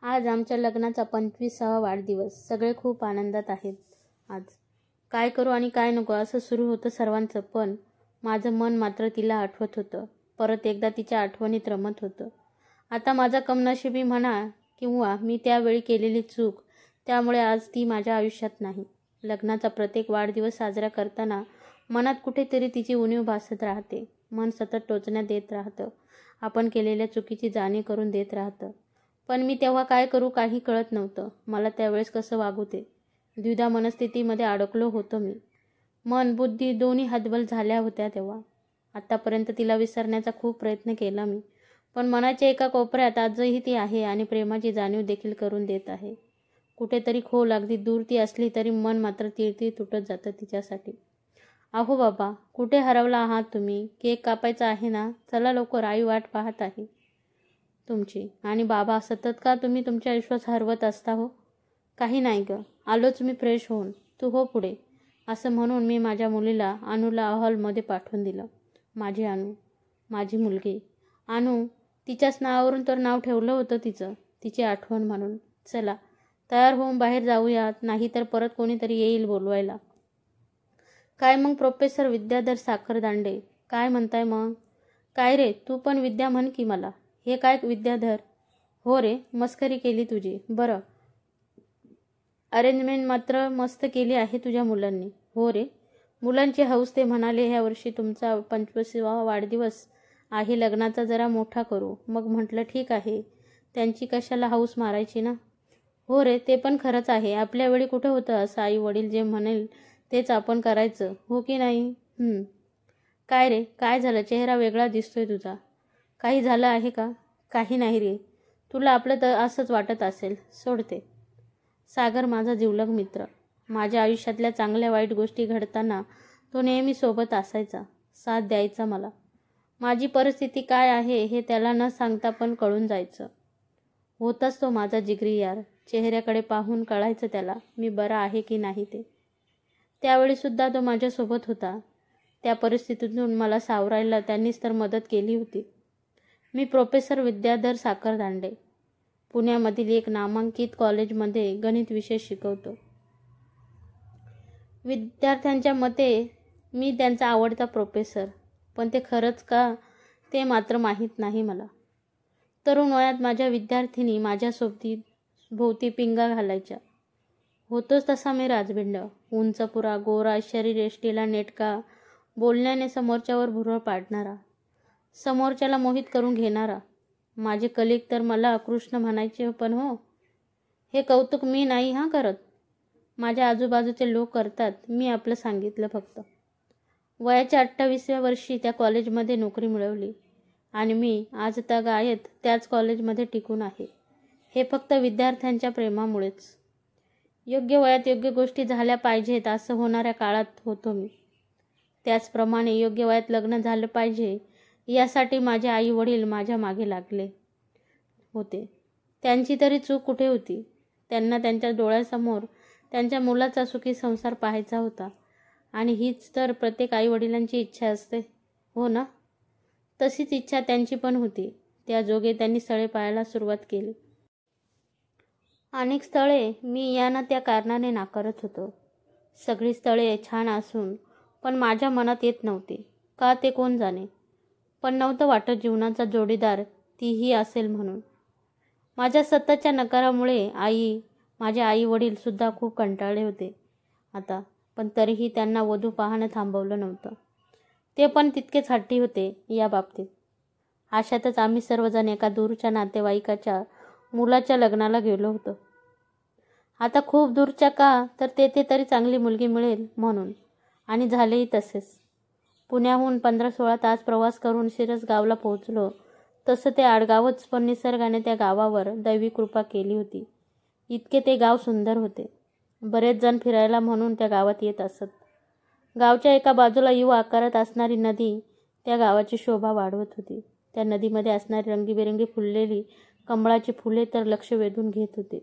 आज आमच्या लग्नाचा 25वा वाढदिवस. सगळे खूप आनंदात आहेत. आज काय करू आणि काय नको असं सुरू होतं सर्वांचं, पण माझं मन मात्र तिला आठवत होतं. परत एकदा तिच्या आठवणीत रमत होतं. आता माझा कमनशिबी म्हणा किंवा मी त्यावेळी केलेली चूक, त्यामुळे आज ती माझ्या आयुष्यात नाही. लग्नाचा प्रत्येक वाढदिवस साजरा करताना मनात कुठेतरी तिची उणीव भासत राहते. मन सतत टोचण्यात देत राहतं. आपण केलेल्या चुकीची जाणीव करून देत राहतं. पण मी तेव्हा काय करू काही कळत नव्हतं. मला त्यावेळेस कसं वागू ते द्विधा मनस्थितीमध्ये अडकलो होतो मी. मन बुद्धी दोन्ही हतबल झाल्या होत्या तेव्हा. आत्तापर्यंत तिला विसरण्याचा खूप प्रयत्न केला मी, पण मनाच्या एका कोपऱ्यात आजही ती आहे आणि प्रेमाची जाणीव देखील करून देत आहे. कुठेतरी खोल अगदी दूर ती असली तरी मन मात्र तिळतीळ तुटत जातं तिच्यासाठी. अहो बाबा, कुठे हरवला आहात तुम्ही? केक कापायचा आहे ना, चला लवकर, आई वाट पाहत आहे तुमची. आणि बाबा, सतत का तुम्ही तुमच्या विश्वास हरवत असता हो? काही नाही ग, आलोच मी फ्रेश होऊन, तू हो पुढे. असं म्हणून मी माझ्या मुलीला अनूला हॉलमध्ये पाठवून दिलं. माझी अनू, माझी मुलगी अनू, तिच्याच नावावरून तर नाव ठेवलं होतं तिचं, तिची आठवण म्हणून. चला तयार होऊन बाहेर जाऊयात, नाही तर परत कोणीतरी येईल बोलवायला. काय मग प्रोफेसर विद्याधर साखरदांडे, काय म्हणताय मग? काय रे, तू पण विद्या म्हण की मला. हे काय विद्याधर? हो रे, मस्करी केली तुझी. बरं, अरेंजमेंट मात्र मस्त केली आहे तुझ्या मुलांनी. हो रे, मुलांची हौस. ते म्हणाले ह्या वर्षी तुमचा 25वा वाढदिवस आहे, लग्नाचा जरा मोठा करू. मग म्हटलं ठीक आहे, त्यांची कशाला हौस मारायची ना. हो रे, ते पण खरंच आहे. आपल्या वेळी कुठं होतं असं, आई वडील जे म्हणेल तेच आपण करायचं, हो की नाही? काय रे, काय झालं? चेहरा वेगळा दिसतोय तुझा. काही झालं आहे का? काही नाही रे, तुला आपलं तर असंच वाटत असेल, सोडते. सागर माझा जिवलग मित्र. माझ्या आयुष्यातल्या चांगल्या वाईट गोष्टी घडताना तो नेहमी सोबत असायचा, साथ द्यायचा मला. माझी परिस्थिती काय आहे हे त्याला न सांगता पण कळून जायचं. होताच तो माझा जिगरी यार. चेहऱ्याकडे पाहून कळायचं त्याला मी बरा आहे की नाही ते. त्यावेळीसुद्धा तो माझ्यासोबत होता. त्या परिस्थितीतून मला सावरायला त्यांनीच तर मदत केली होती. मी प्रोफेसर विद्याधर साखरदांडे, पुण्यामधील एक नामांकित कॉलेजमध्ये गणित विषय शिकवतो. विद्यार्थ्यांच्या मते मी त्यांचा आवडता प्रोफेसर, पण ते खरंच का ते मात्र माहीत नाही मला. तरुण वयात माझ्या विद्यार्थिनी माझ्यासोबती भोवती पिंगा घालायच्या. होतोच तसा मी राजबिंड. उंचपुरा, गोरा, शरीरयष्टीला नेटका, बोलण्याने समोरच्यावर भुरळ पाडणारा, समोरच्याला मोहित करून घेणारा. माझे कलिग तर मला कृष्ण म्हणायचे, पण हो, हे कौतुक मी नाही करत. माझ्या आजूबाजूचे लोक करतात. मी आपलं सांगितलं फक्त. वयाच्या 28व्या वर्षी त्या कॉलेजमध्ये नोकरी मिळवली आणि मी आजतागायत त्याच कॉलेजमध्ये टिकून आहे. हे फक्त विद्यार्थ्यांच्या प्रेमामुळेच. योग्य वयात योग्य गोष्टी झाल्या पाहिजेत असं होणाऱ्या काळात होतो मी. त्याचप्रमाणे योग्य वयात लग्न झालं पाहिजे यासाठी माझे आई वडील माझ्या मागे लागले होते. त्यांची तरी चूक कुठे होती? त्यांना त्यांच्या डोळ्यासमोर त्यांच्या मुलाचा सुखी संसार पाहायचा होता. आणि हीच तर प्रत्येक आई वडिलांची इच्छा असते, हो ना? तशीच इच्छा त्यांची पण होती. त्या जोगे त्यांनी स्थळे पाहायला सुरुवात केली. अनेक स्थळे मी या ना त्या कारणाने नाकारत होतो. सगळी स्थळे छान असून पण माझ्या मनात येत नव्हती. का ते कोण जाणे. पण नव्हतं वाटत जीवनाचा जोडीदार तीही असेल म्हणून. माझ्या सततच्या नकारामुळे माझे आई वडील सुद्धा खूप कंटाळले होते आता. पण तरीही त्यांना वधू पाहणं थांबवलं नव्हतं. ते पण तितकेच हट्टी होते या बाबतीत. अशातच आम्ही सर्वजण एका दूरच्या नातेवाईकाच्या मुलाच्या लग्नाला गेलो होतो. आता खूप दूरच्या का, तर तेथे तरी चांगली मुलगी मिळेल म्हणून. आणि झालेही तसेच. पुण्याहून 15-16 तास प्रवास करून शिरसगावला पोहोचलो. तसं ते आडगावच, पण निसर्गाने त्या गावावर दैवी कृपा केली होती. इतके ते गाव सुंदर होते. बरेच जण फिरायला म्हणून त्या गावात येत असत. गावच्या एका बाजूला यू आकारात असणारी नदी त्या गावाची शोभा वाढवत होती. त्या नदीमध्ये असणारी रंगीबेरंगी फुललेली कमळाची फुले तर लक्ष वेधून घेत होते.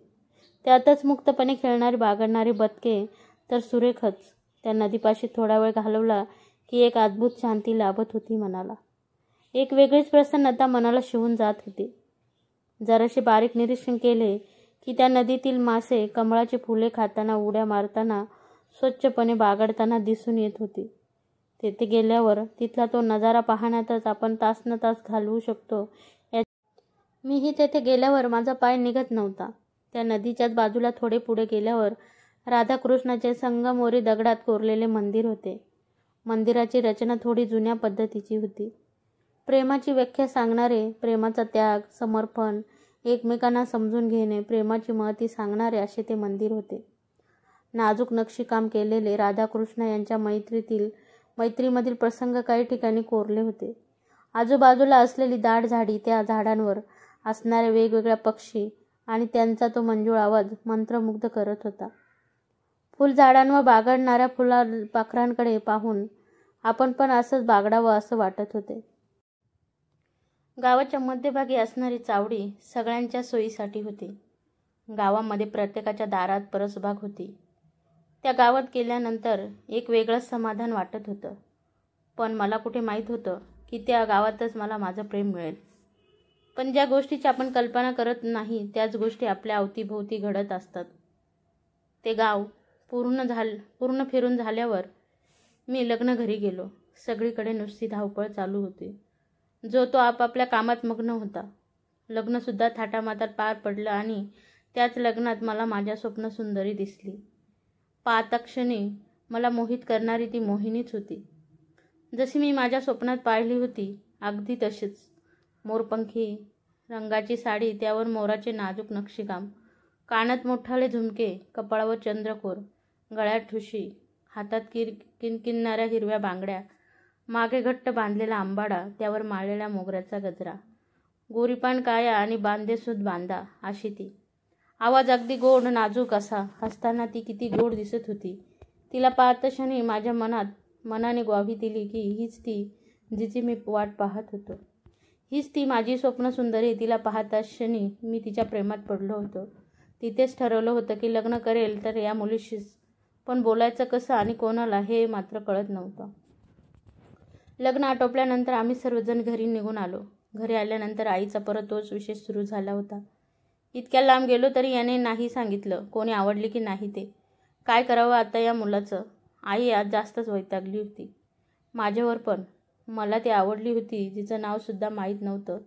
त्यातच मुक्तपणे खेळणारी बागडणारी बदके तर सुरेखच. त्या नदीपाशी थोडा वेळ घालवला की एक अद्भुत शांती लाभत होती मनाला. एक वेगळीच प्रसन्नता मनाला शिवून जात होती. जरासे बारीक निरीक्षण केले की त्या नदीतील मासे कमळाची फुले खाताना, उड्या मारताना, स्वच्छपणे बागडताना दिसून येत होती. तेथे गेल्यावर तिथला तो नजारा पाहण्यातच आपण तासनतास घालवू शकतो. मीही तेथे गेल्यावर माझा पाय निघत नव्हता. त्या नदीच्याच बाजूला थोडे पुढे गेल्यावर राधाकृष्णाचे संगमोरी दगडात कोरलेले मंदिर होते. मंदिराची रचना थोडी जुन्या पद्धतीची होती. प्रेमाची व्याख्या सांगणारे, प्रेमाचा त्याग, समर्पण, एकमेकांना समजून घेणे, प्रेमाची महती सांगणारे असे ते मंदिर होते. नाजूक नक्षीकाम केलेले राधाकृष्ण यांच्या मैत्रीमधील प्रसंग काही ठिकाणी कोरले होते. आजूबाजूला असलेली दाट झाडी, त्या झाडांवर असणारे वेगवेगळ्या पक्षी आणि त्यांचा तो मंजूळ आवाज मंत्रमुग्ध करत होता. फुलझाडांवर बागडणाऱ्या फुलपाखरांकडे पाहून आपण पण असंच बागडावं असं वाटत होते. गावाच्या मध्यभागी असणारी चावडी सगळ्यांच्या सोयीसाठी होती. गावामध्ये प्रत्येकाच्या दारात परसबाग होती. त्या गावात गेल्यानंतर एक वेगळंच समाधान वाटत होतं. पण मला कुठे माहीत होतं की त्या गावातच मला माझं प्रेम मिळेल. पण ज्या गोष्टीची आपण कल्पना करत नाही त्याच गोष्टी आपल्या अवतीभोवती घडत असतात. ते गाव पूर्ण फिरून झाल्यावर मी लग्नघरी गेलो. सगळीकडे नुसती धावपळ चालू होती. जो तो आपापल्या कामात मग्न होता. लग्नसुद्धा थाटामाटात पार पडलं आणि त्याच लग्नात मला माझ्या स्वप्नसुंदरी दिसली. पाहता क्षणी मला मोहित करणारी ती मोहिनीच होती. जशी मी माझ्या स्वप्नात पाहिली होती अगदी तशीच. मोरपंखी रंगाची साडी, त्यावर मोराचे नाजूक नक्षीकाम, कानात मोठाले झुमके, कपाळावर चंद्रकोर, गळ्यात ठुशी, हातात किणकिणणाऱ्या हिरव्या बांगड्या, मागे घट्ट बांधलेला आंबाडा, त्यावर माळलेल्या मोगऱ्याचा गजरा, गोरीपान काया आणि बांधेसूद बांधा अशी ती. आवाज अगदी गोड नाजूक असा. हसताना ती किती गोड दिसत होती. तिला पाहता क्षणी माझ्या मनाने ग्वाही दिली की हीच ती जिची मी वाट पाहत होतो. हीच ती माझी स्वप्नसुंदरी. तिला पाहता क्षणी मी तिच्या प्रेमात पडलो होतो. तिथेच ठरवलं होतं की लग्न करेल तर या मुलीशीच. पण बोलायचं कसं आणि कोणाला हे मात्र कळत नव्हतं. लग्न आटोपल्यानंतर आम्ही सर्वजण घरी निघून आलो. घरी आल्यानंतर आईचा परत तोच विषय सुरू झाला होता. इतक्या लांब गेलो तरी याने नाही सांगितलं कोणी आवडली की नाही ते. काय करावं आता या मुलाचं. आई आज जास्तच वैतागली होती माझ्यावर. पण मला ती आवडली होती जिचं नावसुद्धा माहीत नव्हतं.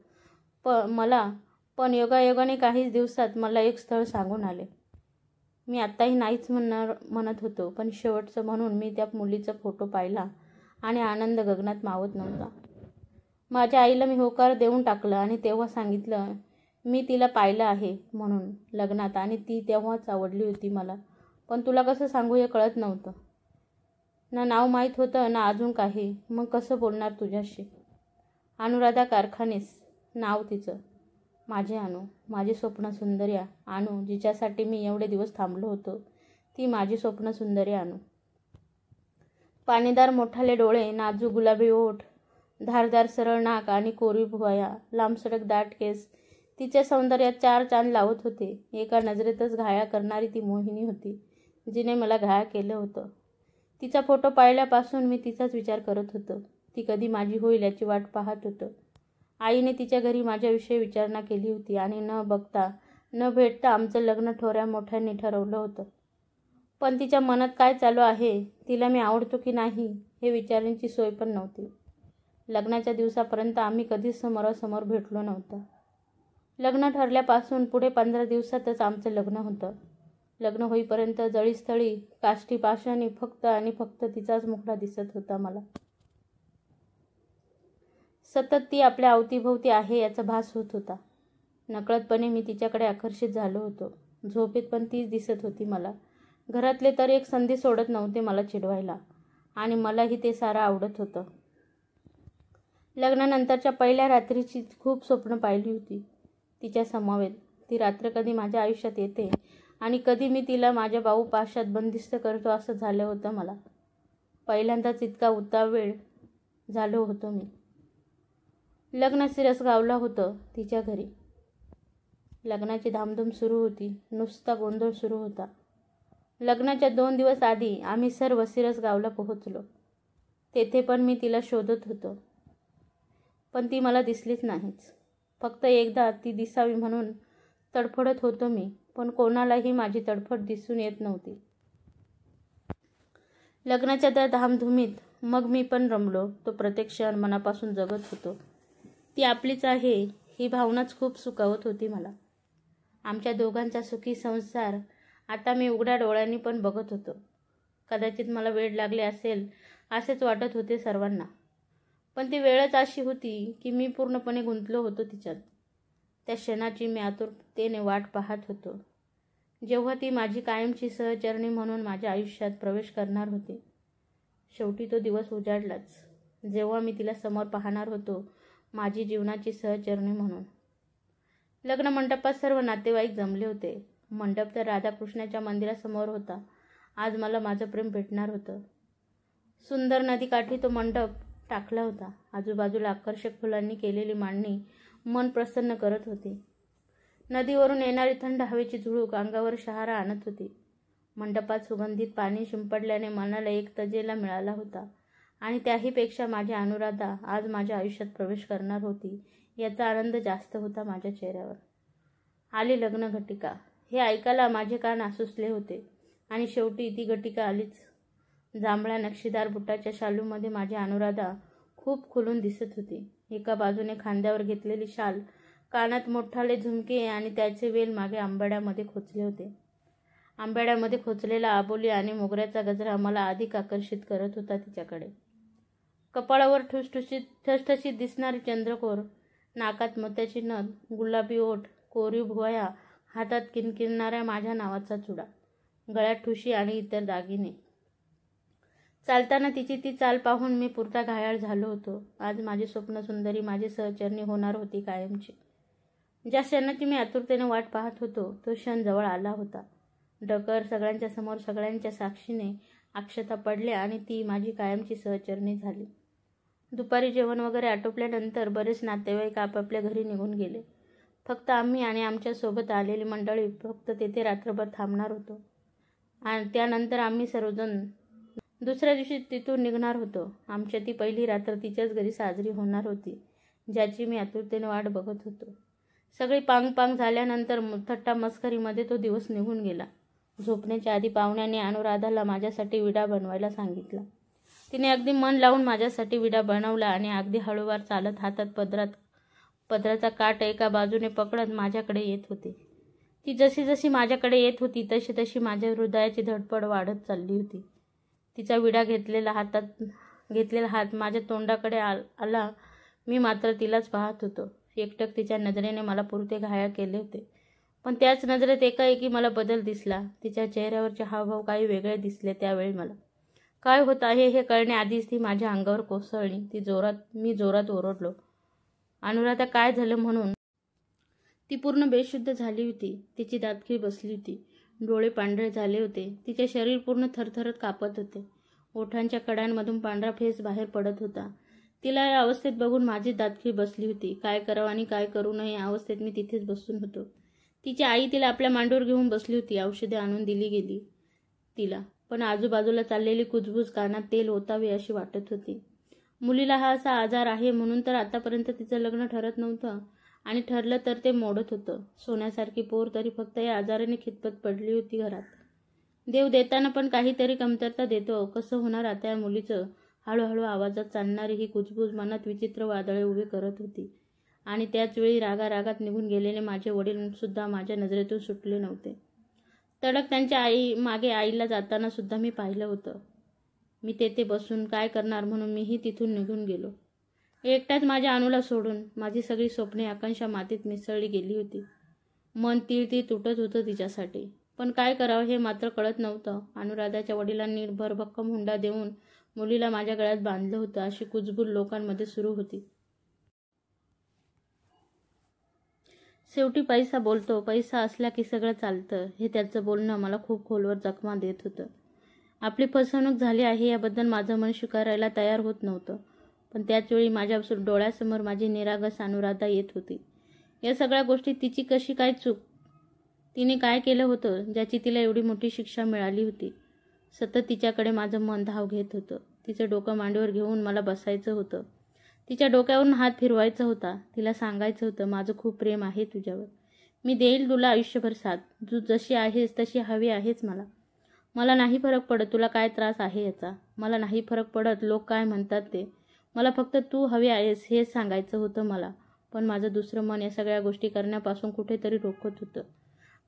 पण योगायोगाने काहीच दिवसात मला एक स्थळ सांगून आले. मी आत्ताही नाहीच म्हणत होतो. पण शेवटचं म्हणून मी त्या मुलीचा फोटो पाहिला आणि आनंद गगनात मावत नव्हता. माझ्या आईला मी होकार देऊन टाकलं आणि तेव्हा सांगितलं मी तिला पाहिलं आहे म्हणून लग्नात आणि ती तेव्हाच आवडली होती मला. पण तुला कसं सांगू हे कळत नव्हतं. ना नाव माहीत होतं ना अजून काही. मग कसं बोलणार तुझ्याशी. अनुराधा कारखानीस नाव तिचं. माझी अनु, माझी स्वप्नसुंदरी अनु, जिच्यासाठी मी एवढे दिवस थांबलो होतो. ती माझी स्वप्नसुंदरी अनु. पाणीदार मोठाले डोळे, नाजूक गुलाबी ओठ, धारदार सरळ नाक आणि कोरीव भुवया, लांबसडक दाट केस तिच्या सौंदर्यात चार चांद लावत होते. एका नजरेतच घाया करणारी ती मोहिनी होती जिने मला घाया केलं होतं. तिचा फोटो पाहिल्यापासून मी तिचाच विचार करत होतो. ती कधी माझी होईल याची वाट पाहत होतो. आईने तिच्या घरी माझ्याविषयी विचारणा केली होती आणि न भेटता आमचं लग्न थोड्या मोठ्यांनी ठरवलं होतं. पण तिच्या मनात काय चालू आहे, तिला मी आवडतो की नाही हे विचारण्याची सोय पण नव्हती. लग्नाच्या दिवसापर्यंत आम्ही कधीच समोरासमोर भेटलो नव्हतो. लग्न ठरल्यापासून पुढे 15 दिवसातच आमचं लग्न होतं. लग्न होईपर्यंत जळीस्थळी काष्टी पाषाणी फक्त आणि फक्त तिचाच मुखडा दिसत होता मला. सतत ती आपल्या अवतीभोवती आहे याचा भास होत होता. नकळतपणे मी तिच्याकडे आकर्षित झालो होतो. झोपेत पण तीच दिसत होती मला. घरातले तर एक संधी सोडत नव्हते मला चिडवायला आणि मलाही ते सारं आवडत होतं. लग्नानंतरच्या पहिल्या रात्रीची खूप स्वप्न पाहिली होती तिच्या समवेत. ती रात्र कधी माझ्या आयुष्यात येते आणि कधी मी तिला माझ्या बाहू पाशात बंदिस्त करतो असं झालं होतं मला. पहिल्यांदाच इतका उतावीळ झालो होतो मी. लग्न सिरसगावला होतं तिच्या घरी. लग्नाची धामधूम सुरू होती. नुसता गोंधळ सुरू होता. लग्नाच्या 2 दिवस आधी आम्ही सर्व सिरसगावला पोहोचलो. तेथे पण मी तिला शोधत होतो. पण ती मला दिसलीच नाहीच. फक्त एकदा ती दिसावी म्हणून तडफडत होतो मी, पण कोणालाही माझी तडफड दिसून येत नव्हती. लग्नाच्या त्या धामधुमीत मग मी पण रमलो. तो प्रत्येक क्षण मनापासून जगत होतो. ती आपलीच आहे ही भावनाच खूप सुखावत होती मला. आमच्या दोघांचा सुखी संसार आता मी उघड्या डोळ्यांनी पण बघत होतो. कदाचित मला वेळ लागले असेल असेच वाटत होते सर्वांना, पण ती वेळच अशी होती की मी पूर्णपणे गुंतलो होतो तिच्यात. त्या क्षणाची मी आतुरतेने वाट पाहत होतो, जेव्हा ती माझी कायमची सहचरणी म्हणून माझ्या आयुष्यात प्रवेश करणार होती. शेवटी तो दिवस उजाडलाच, जेव्हा मी तिला समोर पाहणार होतो माझी जीवनाची सहचरणी म्हणून. लग्न मंडपात सर्व नातेवाईक जमले होते. मंडप तर राधाकृष्णाच्या मंदिरासमोर होता. आज मला माझं प्रेम भेटणार होतं. सुंदर नदीकाठी तो मंडप टाकला होता. आजूबाजूला आकर्षक फुलांनी केलेली मांडणी मन प्रसन्न करत होती. नदीवरून येणारी थंड हवेची झुळूक अंगावर शहारा आणत होती. मंडपात सुगंधित पाणी शिंपडल्याने मनाला एक तजेला मिळाला होता. आणि त्याहीपेक्षा माझी अनुराधा आज माझ्या आयुष्यात प्रवेश करणार होती याचा आनंद जास्त होता माझ्या चेहऱ्यावर. आली लग्न घटिका हे ऐकायला माझे कान आसुसले होते. आणि शेवटी ती घटिका आलीच. जांभळ्या नक्षीदार बुटाच्या शालूमध्ये माझी अनुराधा खूप खुलून दिसत होती. एका बाजूने खांद्यावर घेतलेली शाल, कानात मोठाले झुमके आणि त्याचे वेल मागे आंबाड्यामध्ये खोचले होते. आंबाड्यामध्ये खोचलेला आबोली आणि मोगऱ्याचा गजरा मला अधिक आकर्षित करत होता तिच्याकडे. कपाळावर ठसठशीत दिसणारी चंद्रकोर, नाकात मोत्याची नथ, गुलाबी ओठ, कोरीव भुवया, हातात किणकिणणाऱ्या माझ्या नावाचा चुडा, गळ्यात ठुशी आणि इतर दागिने. चालताना तिची ती चाल पाहून मी पुरता घायाळ झालो होतो. आज माझी स्वप्न सुंदरी माझी सहचरणी होणार होती कायमची. ज्या क्षणाची मी आतुरतेने वाट पाहत होतो तो क्षण जवळ आला होता. डकर सगळ्यांच्या समोर सगळ्यांच्या साक्षीने अक्षता पडल्या आणि ती माझी कायमची सहचरणी झाली. दुपारी जेवण वगैरे आटोपल्यानंतर बरेच नातेवाईक आपापल्या घरी निघून गेले. फक्त आम्ही आणि आमच्या सोबत आलेली मंडळी फक्त तेथे रात्रभर थांबणार होतो. आणि त्यानंतर आम्ही सर्वजण दुसऱ्या दिवशी तिथून निघणार होतो. आमच्या ती पहिली रात्र तिच्याच घरी साजरी होणार होती, ज्याची मी आतुरतेने वाट बघत होतो. सगळी पांग झाल्यानंतर थट्टा मस्करीमध्ये तो दिवस निघून गेला. झोपण्याच्या आधी पाहुण्याने अनुराधाला माझ्यासाठी विडा बनवायला सांगितला. तिने अगदी मन लावून माझ्यासाठी विडा बनवला आणि अगदी हळूवार चालत हातात पदराचा काठ एका बाजूने पकडत माझ्याकडे येत होती. ती जशी जशी माझ्याकडे येत होती तशी तशी माझ्या हृदयाची धडपड वाढत चालली होती. तिचा विडा घेतलेला हात माझ्या तोंडाकडे आला. मी मात्र तिलाच पाहत होतो. एकटक तिच्या नजरेने मला पुरते घायाळ केले होते. पण त्याच नजरेत एकाएकी मला बदल दिसला. तिच्या चेहऱ्यावरचे हावभाव काही वेगळे दिसले. त्यावेळी मला काय होत आहे हे कळण्याआधीच ती माझ्या अंगावर कोसळली. मी जोरात ओरडलो, अनुराधा काय झालं म्हणून. ती पूर्ण बेशुद्ध झाली होती. तिची दातखिळ बसली होती. डोळे पांढरे झाले होते. तिचे शरीर पूर्ण थरथरत कापत होते. ओठांच्या कडांमधून पांढरा फेस बाहेर पडत होता. तिला या अवस्थेत बघून माझी दातखिळ बसली होती. काय करावं आणि काय करू नये या अवस्थेत मी तिथेच बसून होतो. तिची आई तिला आपल्या मांडीवर घेऊन बसली होती. औषधे आणून दिली गेली तिला, पण आजूबाजूला चाललेली कुजबूज कानात तेल ओतावे अशी वाटत होती. मुलीला हा असा आजार आहे म्हणून तर आतापर्यंत तिचं लग्न ठरत नव्हतं, आणि ठरलं तर ते मोडत होतं. सोन्यासारखी पोर तरी फक्त या आजाराने खितपत पडली होती घरात. देव देताना पण काहीतरी कमतरता देतो. कसं होणार आता या मुलीचं. हळूहळू आवाजात चालणारी ही कुजबूज मनात विचित्र वादळे उभी करत होती. आणि त्याच वेळी रागारागात निघून गेलेले माझे वडील सुद्धा माझ्या नजरेतून सुटले नव्हते. तडक त्यांच्या मागे आईला जाताना सुद्धा मी पाहिलं होतं. मी तेथे बसून काय करणार म्हणून मीही तिथून निघून गेलो. एकटाच माझ्या अनुला सोडून. माझी सगळी स्वप्ने आकांक्षा मातीत मिसळली गेली होती. मन तीळ तुटत होतं तिच्यासाठी. पण काय करावं हे मात्र कळत नव्हतं. अनुराधाच्या वडिलांनी भरभक्कम हुंडा देऊन मुलीला माझ्या गळ्यात बांधलं होतं अशी कुजबूज लोकांमध्ये सुरू होती. शेवटी पैसा बोलतो, पैसा असला की सगळं चालतं, हे त्याचं बोलणं मला खूप खोलवर जखमा देत होतं. आपली फसवणूक झाली आहे याबद्दल माझं मन स्वीकारायला तयार होत नव्हतं. पण त्याचवेळी माझ्या डोळ्यासमोर माझी निरागस अनुराधा येत होती. या सगळ्या गोष्टीत तिची कशी काय चूक. तिने काय केलं होतं ज्याची तिला एवढी मोठी शिक्षा मिळाली होती. सतत तिच्याकडे माझं मन धाव घेत होतं. तिचं डोकं मांडीवर घेऊन मला बसायचं होतं. तिच्या डोक्यावरून हात फिरवायचा होता. तिला सांगायचं होतं, माझं खूप प्रेम आहे तुझ्यावर. मी देईल तुला आयुष्यभर साथ. तू जशी आहेस तशी हवी आहेच मला. मला नाही फरक पडत तुला काय त्रास आहे याचा. मला नाही फरक पडत लोक काय म्हणतात ते. मला फक्त तू हवी आहेस हेच सांगायचं होतं मला. पण माझं दुसरं मन या सगळ्या गोष्टी करण्यापासून कुठेतरी रोखत होतं.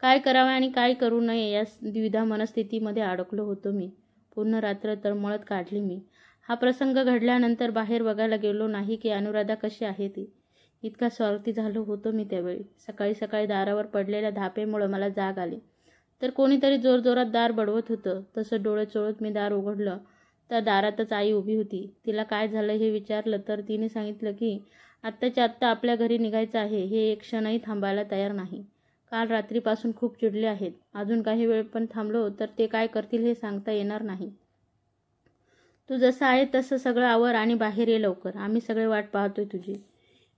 काय करावे आणि काय करू नये या द्विधा मनस्थितीमध्ये अडकलो होतो मी. पूर्ण रात्र तळमळत काढली मी. हा प्रसंग घडल्यानंतर बाहेर बघायला गेलो नाही की अनुराधा कशी आहे ती. इतका स्वार्थी झालो होतो मी त्यावेळी. सकाळी सकाळी दारावर पडलेल्या धापेमुळं मला जाग आली. तर कोणीतरी जोरजोरात दार बडवत होतं. तसं डोळे चोळत मी दार उघडलं तर दारातच आई उभी होती. तिला काय झालं हे विचारलं तर तिने सांगितलं की आत्ताच्या आत्ता आपल्या घरी निघायचं आहे. हे एक क्षणही थांबायला तयार नाही. काल रात्रीपासून खूप चिडले आहेत. अजून काही वेळ पण थांबलो तर ते काय करतील हे सांगता येणार नाही. तू जसं आहे तसं सगळं आवर आणि बाहेर ये लवकर. आम्ही सगळे वाट पाहतोय तुझी.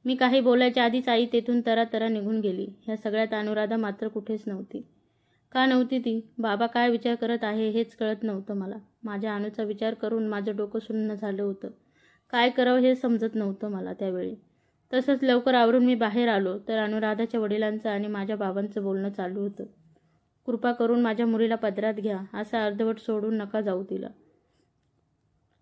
मी काही बोलायच्या आधीच आई तेथून तरातरा निघून गेली. ह्या सगळ्यात अनुराधा मात्र कुठेच नव्हती. का नव्हती ती? बाबा काय विचार करत आहे हेच कळत नव्हतं मला. माझ्या अनुचा विचार करून माझं डोकं सुन्न झालं होतं. काय करावं हे समजत नव्हतं मला त्यावेळी. तसंच लवकर आवरून मी बाहेर आलो तर अनुराधाच्या वडिलांचं आणि माझ्या बाबांचं बोलणं चालू होतं. कृपा करून माझ्या मुलीला पदरात घ्या. असं अर्धवट सोडून नका जाऊ तिला.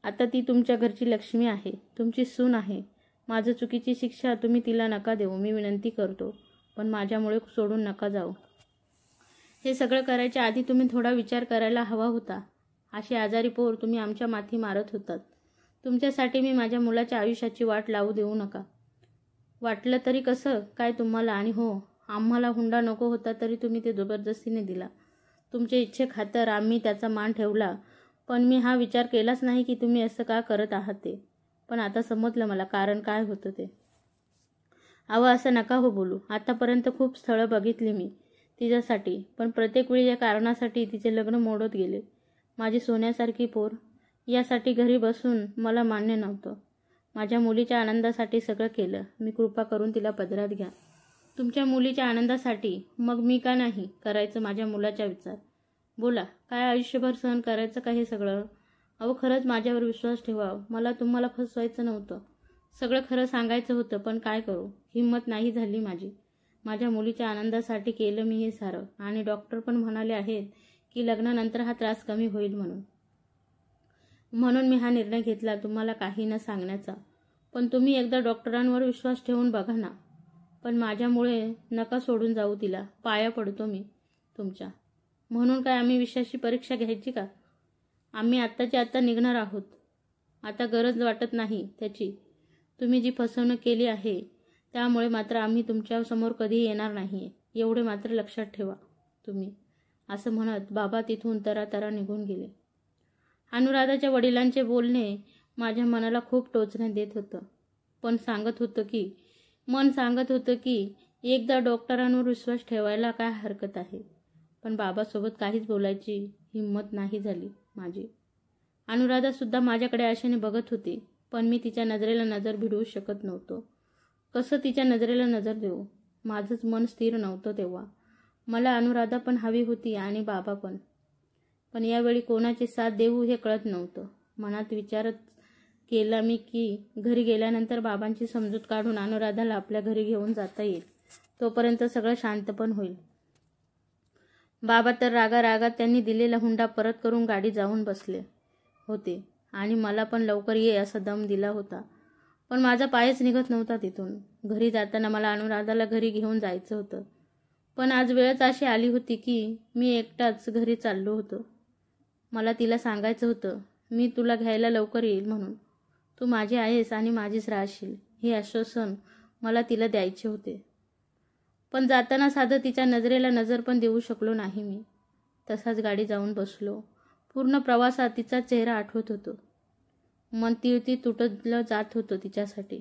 आता ती तुमच्या घरची लक्ष्मी आहे. तुमची सून आहे. माझं चुकीची शिक्षा तुम्ही तिला नका देऊ. मी विनंती करतो. पण माझ्यामुळे सोडून नका जाऊ. हे सगळं करायच्या आधी तुम्ही थोडा विचार करायला हवा होता. अशी आजारी पोर तुम्ही आमच्या माथी मारत होतात. तुमच्यासाठी मी माझ्या मुलाच्या आयुष्याची वाट लावू देऊ नका. वाटलं तरी कसं काय तुम्हाला. आणि हो, आम्हाला हुंडा नको होता तरी तुम्ही ते जबरदस्तीने दिला. तुमच्या इच्छेखातर आम्ही त्याचा मान ठेवला. पण मी हा विचार केलाच नाही की तुम्ही असं का करत आहात ते. पण आता समजलं मला कारण काय होतं ते. अहो असं नका हो बोलू. आतापर्यंत खूप स्थळं बघितली मी तिच्यासाठी. पण प्रत्येक वेळी या कारणासाठी तिचे लग्न मोडत गेले. माझी सोन्यासारखी पोर यासाठी घरी बसून मला मान्य नव्हतं. माझ्या मुलीच्या आनंदासाठी सगळं केलं मी. कृपा करून तिला पदरात घ्या. तुमच्या मुलीच्या आनंदासाठी. मग मी का नाही करायचं माझ्या मुलाचा विचार. बोला, काय आयुष्यभर सहन करायचं का हे सगळं? अहो खरंच माझ्यावर विश्वास ठेवा. मला तुम्हाला फसवायचं नव्हतं. सगळं खरं सांगायचं होतं. पण काय करू, हिंमत नाही झाली माझी. माझ्या मुलीच्या आनंदासाठी केलं मी हे सारं. आणि डॉक्टर पण म्हणाले आहेत की लग्नानंतर हा त्रास कमी होईल म्हणून मी हा निर्णय घेतला तुम्हाला काही न सांगण्याचा. पण तुम्ही एकदा डॉक्टरांवर विश्वास ठेवून बघा ना. पण माझ्यामुळे नका सोडून जाऊ तिला. पाया पडतो मी तुमच्या. म्हणून काय आम्ही विषयाची परीक्षा घ्यायची का? आम्ही आत्ताच्या आत्ता निघणार आहोत. आता गरज वाटत नाही त्याची. तुम्ही जी फसवणूक केली आहे त्यामुळे मात्र आम्ही तुमच्या समोर कधीही येणार नाही. एवढे मात्र लक्षात ठेवा तुम्ही. असं म्हणत बाबा तिथून तरातरा निघून गेले. अनुराधाच्या वडिलांचे बोलणे माझ्या मनाला खूप टोचणे देत होतं. मन सांगत होतं की एकदा डॉक्टरांवर विश्वास ठेवायला काय हरकत आहे. पण बाबासोबत काहीच बोलायची हिंमत नाही झाली माझी. अनुराधासुद्धा माझ्याकडे आशेने बघत होती. पण मी तिच्या नजरेला नजर भिडवू शकत नव्हतो. कसं तिच्या नजरेला नजर देऊ? माझंच मन स्थिर नव्हतं तेव्हा. मला अनुराधा पण हवी होती आणि बाबा पण. पण यावेळी कोणाची साथ देऊ हे कळत नव्हतं. मनात विचारच केला मी की घरी गेल्यानंतर बाबांची समजूत काढून अनुराधाला आपल्या घरी घेऊन जाता येईल. तोपर्यंत सगळं शांत पण होईल. बाबा तर रागारागात त्यांनी दिलेला हुंडा परत करून गाडी जाऊन बसले होते आणि मला पण लवकर ये असा दम दिला होता. पण माझा पायच निघत नव्हता तिथून. घरी जाताना मला अनुराधाला घरी घेऊन जायचं होतं. पण आज वेळच अशी आली होती की मी एकटाच घरी चाललो होतो. मला तिला सांगायचं होतं मी तुला घ्यायला लवकर येईल म्हणून. तू माझी आहेस आणि माझीच राहशील हे आश्वासन मला तिला द्यायचे होते. पण जाताना साधं तिच्या नजरेला नजर पण देऊ शकलो नाही मी. तसाच गाडी जाऊन बसलो. पूर्ण प्रवासात तिचा चेहरा आठवत होतो. मन तिळती तुटलं जात होतं तिच्यासाठी.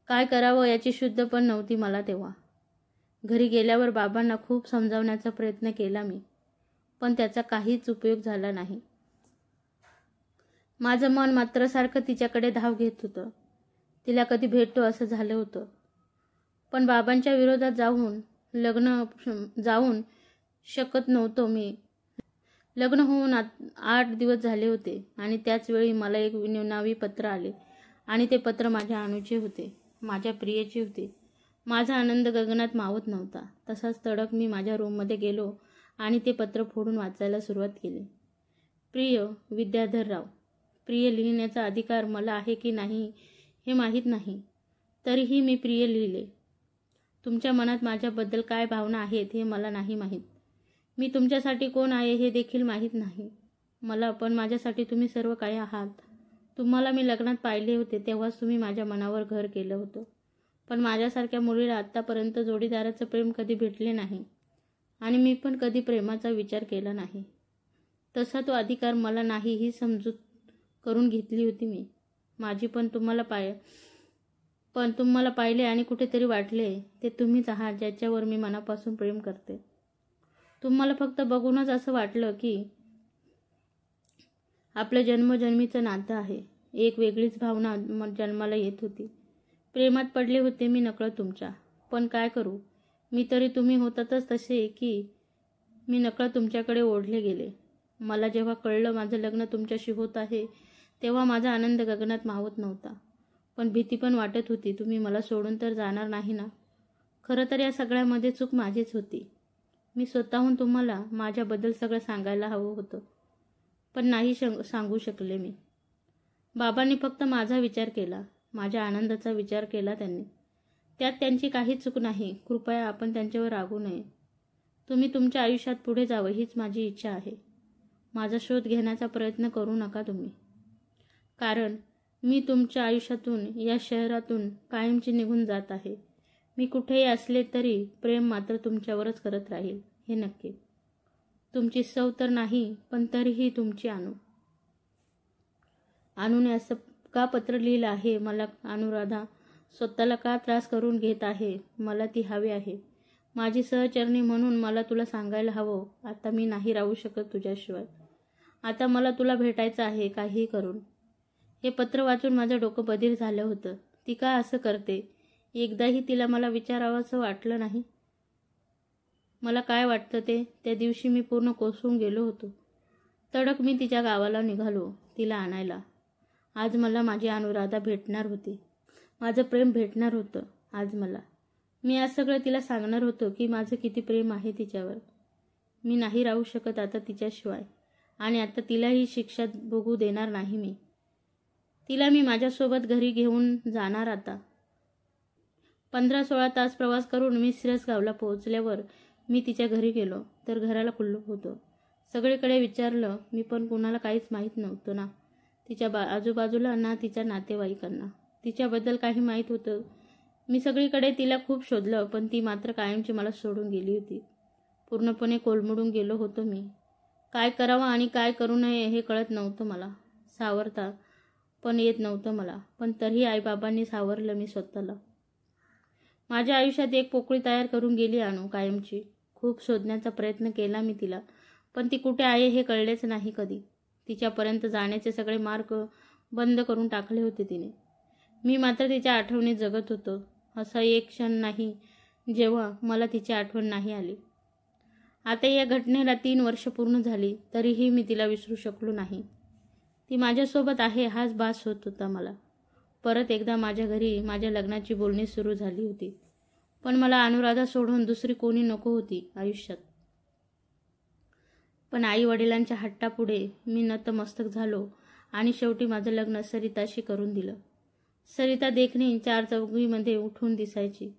काय करावं याची शुद्ध पण नव्हती मला तेव्हा. घरी गेल्यावर बाबांना खूप समजावण्याचा प्रयत्न केला मी. पण त्याचा काहीच उपयोग झाला नाही. माझं मन मात्र सारखं तिच्याकडे धाव घेत होतं. तिला कधी भेटतो असं झालं होतं. पण बाबांच्या विरोधात जाऊन शकत नव्हतो मी. लग्न होऊन 8 दिवस झाले होते आणि त्याच वेळी मला एक निनावी पत्र आले. आणि ते पत्र माझ्या अनुचे होते, माझ्या प्रियेचे होते. माझा आनंद गगनात मावत नव्हता. तसाच तडक मी माझ्या रूममध्ये गेलो आणि ते पत्र फोडून वाचायला सुरुवात केली. प्रिय विद्याधरराव, प्रिय लिहिण्याचा अधिकार मला आहे की नाही हे माहीत नाही, तरीही मी प्रिय लिहिले. तुमच्या मनात माझ्याबद्दल काय भावना आहेत हे मला नाही माहीत. मी तुमच्यासाठी कोण आहे हे देखील माहीत नाही मला, पण माझ्यासाठी तुम्ही सर्व काही आहात. तुम्हाला मी लग्नात पाहिले होते तेव्हाच तुम्ही माझ्या मनावर घर केलं होतं, पण माझ्यासारख्या मुलीला आत्तापर्यंत जोडीदाराचं प्रेम कधी भेटले नाही आणि मी पण कधी प्रेमाचा विचार केला नाही. तसा तो अधिकार मला नाही ही समजूत करून घेतली होती मी माझी. पण तुम्हाला पाहिले आणि कुठेतरी वाटले ते तुम्हीच आहात ज्याच्यावर मी मनापासून प्रेम करते. तुम्हाला फक्त बघूनच असं वाटलं की आपलं जन्मजन्मीचं नातं आहे. एक वेगळीच भावना जन्माला येत होती. प्रेमात पडले होते मी नकळत तुमच्या. पण काय करू, मी तरी तुम्ही होतातच तसे की मी नकळत तुमच्याकडे ओढले गेले. मला जेव्हा कळलं माझं लग्न तुमच्याशी होत आहे तेव्हा माझा आनंद गगनात मावत नव्हता, पण भीती पण वाटत होती. तुम्ही मला सोडून तर जाणार नाही ना. खरं तर या सगळ्यामध्ये चूक माझीच होती. मी स्वतःहून तुम्हाला माझ्याबद्दल सगळं सांगायला हवं होतं, पण नाही सांगू शकले मी. बाबांनी फक्त माझा विचार केला, माझ्या आनंदाचा विचार केला त्यांनी. त्यात त्यांची काहीच चूक नाही. कृपया आपण त्यांच्यावर रागू नये. तुम्ही तुमच्या आयुष्यात पुढे जावं हीच माझी इच्छा आहे. माझा शोध घेण्याचा प्रयत्न करू नका तुम्ही, कारण मी तुमच्या आयुष्यातून, या शहरातून कायमची निघून जात आहे. मी कुठेही असले तरी प्रेम मात्र तुमच्यावरच करत राहील हे नक्की. तुमची सौ तर नाही, पण तरीही तुमची अनुने असं का पत्र लिहिलं आहे मला? अनुराधा स्वतःला का त्रास करून घेत आहे? मला ती हवी आहे, माझी सहचरणी म्हणून. मला तुला सांगायला हवं, आता मी नाही राहू शकत तुझ्याशिवाय. आता मला तुला भेटायचं आहे काहीही करून. हे पत्र वाचून माझं डोकं बधीर झालं होतं. ती का असं करते? एकदाही तिला मला विचारावंसं वाटलं नाही. मला काय वाटतं ते? त्या दिवशी मी पूर्ण कोसळून गेलो होतो. तडक मी तिच्या गावाला निघालो तिला आणायला. आज मला माझी अनुराधा भेटणार होती. माझं प्रेम भेटणार होतं आज मला. मी आज सगळं तिला सांगणार होतो की माझं किती प्रेम आहे तिच्यावर. मी नाही राहू शकत आता तिच्याशिवाय, आणि आता तिलाही शिक्षा भोगू देणार नाही मी. तिला मी माझ्यासोबत घरी घेऊन जाणार. आता 15-16 तास प्रवास करून मी सिरसगावला पोहोचल्यावर मी तिच्या घरी गेलो तर घराला कुलूप होतं. सगळीकडे विचारलं मी, पण कुणाला काहीच माहीत नव्हतं ना तिच्या आजूबाजूला, ना तिच्या नातेवाईकांना तिच्याबद्दल काही माहीत होतं. मी सगळीकडे तिला खूप शोधलं, पण ती मात्र कायमची मला सोडून गेली होती. पूर्णपणे कोलमडून गेलो होतो मी. काय करावं आणि काय करू नये हे कळत नव्हतं मला. सावरता पण येत नव्हतं मला, पण तरीही आईबाबांनी सावरलं मी स्वतःला. माझ्या आयुष्यात एक पोकळी तयार करून गेली अनु कायमची. खूप शोधण्याचा प्रयत्न केला मी तिला, पण ती कुठे आहे हे कळलेच नाही कधी. तिच्यापर्यंत जाण्याचे सगळे मार्ग बंद करून टाकले होते तिने. मी मात्र तिच्या आठवणीत जगत होतो. असा एक क्षण नाही जेव्हा मला तिची आठवण नाही आली. आता या घटनेला 3 वर्ष पूर्ण झाली, तरीही मी तिला विसरू शकलो नाही. ती माझ्यासोबत आहे हाच भास होत होता मला. परत एकदा माझ्या घरी माझ्या लग्नाची बोलणी सुरू झाली होती, पण मला अनुराधा सोडून दुसरी कोणी नको होती आयुष्यात. पण आई वडिलांच्या हट्टापुढे मी नतमस्तक झालो आणि शेवटी माझं लग्न सरिताशी करून दिलं. सरिता देखणी 4 चौघीमध्ये उठून दिसायची.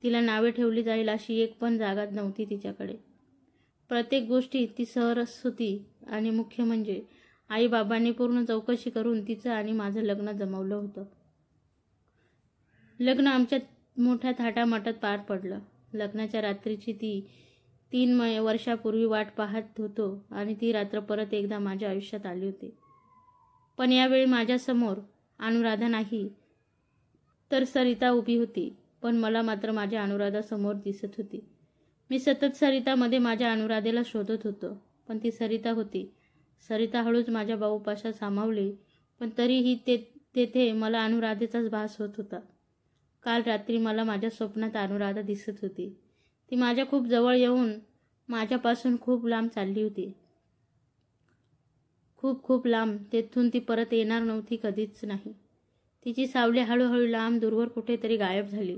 तिला नावे ठेवली जाईल अशी एक पण जागा नव्हती तिच्याकडे. प्रत्येक गोष्टी ती सरस होती, आणि मुख्य म्हणजे आईबाबांनी पूर्ण चौकशी करून तिचं आणि माझं लग्न जमवलं होतं. लग्न आमच्या मोठ्या थाटामाटात पार पडलं. लग्नाच्या रात्रीची ती 3 वर्षापूर्वी वाट पाहत होतो, आणि ती रात्र परत एकदा माझ्या आयुष्यात आली होती. पण यावेळी माझ्यासमोर अनुराधा नाही तर सरिता उभी होती. पण मला मात्र माझ्या अनुराधा समोर दिसत होती. मी सतत सरितामध्ये माझ्या अनुराधेला शोधत होतो, पण ती सरिता होती. सरिता हळूच माझ्या बाहुपाशात सामावली, पण तरीही तेथे मला अनुराधेचाच भास होत होता. काल रात्री मला माझ्या स्वप्नात अनुराधा दिसत होती. ती माझ्या खूप जवळ येऊन माझ्यापासून खूप लांब चालली होती. खूप खूप लांब. तेथून ती परत येणार नव्हती, कधीच नाही. तिची सावली हळूहळू लांब दूरवर कुठेतरी गायब झाली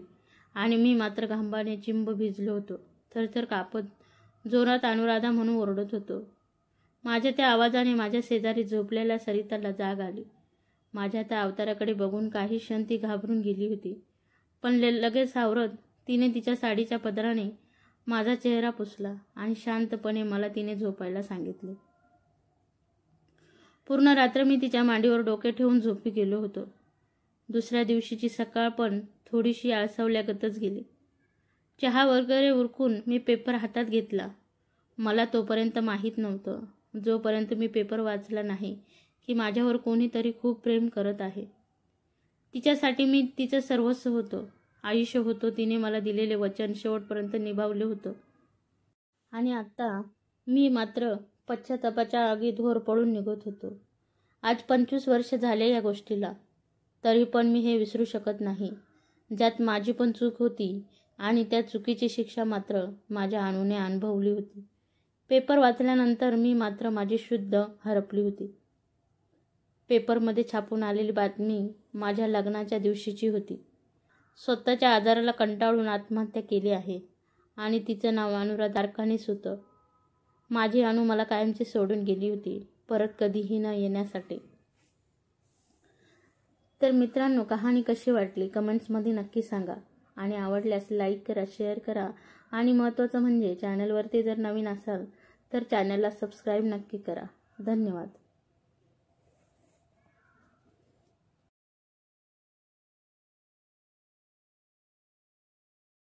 आणि मी मात्र घामाने चिंब भिजलो होतो. थरथर कापत जोरात अनुराधा म्हणून ओरडत होतो. माझ्या त्या आवाजाने माझ्या शेजारी झोपलेल्या सरिताला जाग आली. माझ्या त्या अवताराकडे बघून काही क्षण ती घाबरून गेली होती, पण लगेच सावरत तिने तिच्या साडीच्या पदराने माझा चेहरा पुसला आणि शांतपणे मला तिने झोपायला सांगितले. पूर्ण रात्र मी तिच्या मांडीवर डोके ठेवून झोपी गेलो होतो. दुसऱ्या दिवशीची सकाळ पण थोडीशी आळसावल्यागतच गेली. चहा वगैरे उरकून मी पेपर हातात घेतला. मला तोपर्यंत माहीत नव्हतं, जोपर्यंत मी पेपर वाचला नाही, की माझ्यावर कोणीतरी खूप प्रेम करत आहे. तिच्यासाठी मी तिचं सर्वस्व होतो, आयुष्य होतो. तिने मला दिलेले वचन शेवटपर्यंत निभावले होतं आणि आता मी मात्र पश्चातापाच्या आगीत होरपळून निघत होतो. आज 25 वर्ष झाले या गोष्टीला, तरी पण मी हे विसरू शकत नाही, ज्यात माझी पण चूक होती आणि त्या चुकीची शिक्षा मात्र माझ्या अणूने अनुभवली होती. पेपर वाचल्यानंतर मी मात्र माझी शुद्ध हरपली होती. पेपरमध्ये छापून आलेली बातमी माझ्या लग्नाच्या दिवशीची होती. स्वतःच्या आजाराला कंटाळून आत्महत्या केली आहे आणि तिचं नाव अनुराधा अरकानीस होतं. माझी अणू मला कायमची सोडून गेली होती, परत कधीही न येण्यासाठी. तर मित्रांनो, कहाणी कशी वाटली कमेंट्समध्ये नक्की सांगा आणि आवडल्यास लाईक करा, शेअर करा आणि महत्त्वाचं म्हणजे चॅनलवरती जर नवीन असाल तर चॅनलला सबस्क्राईब नक्की करा. धन्यवाद.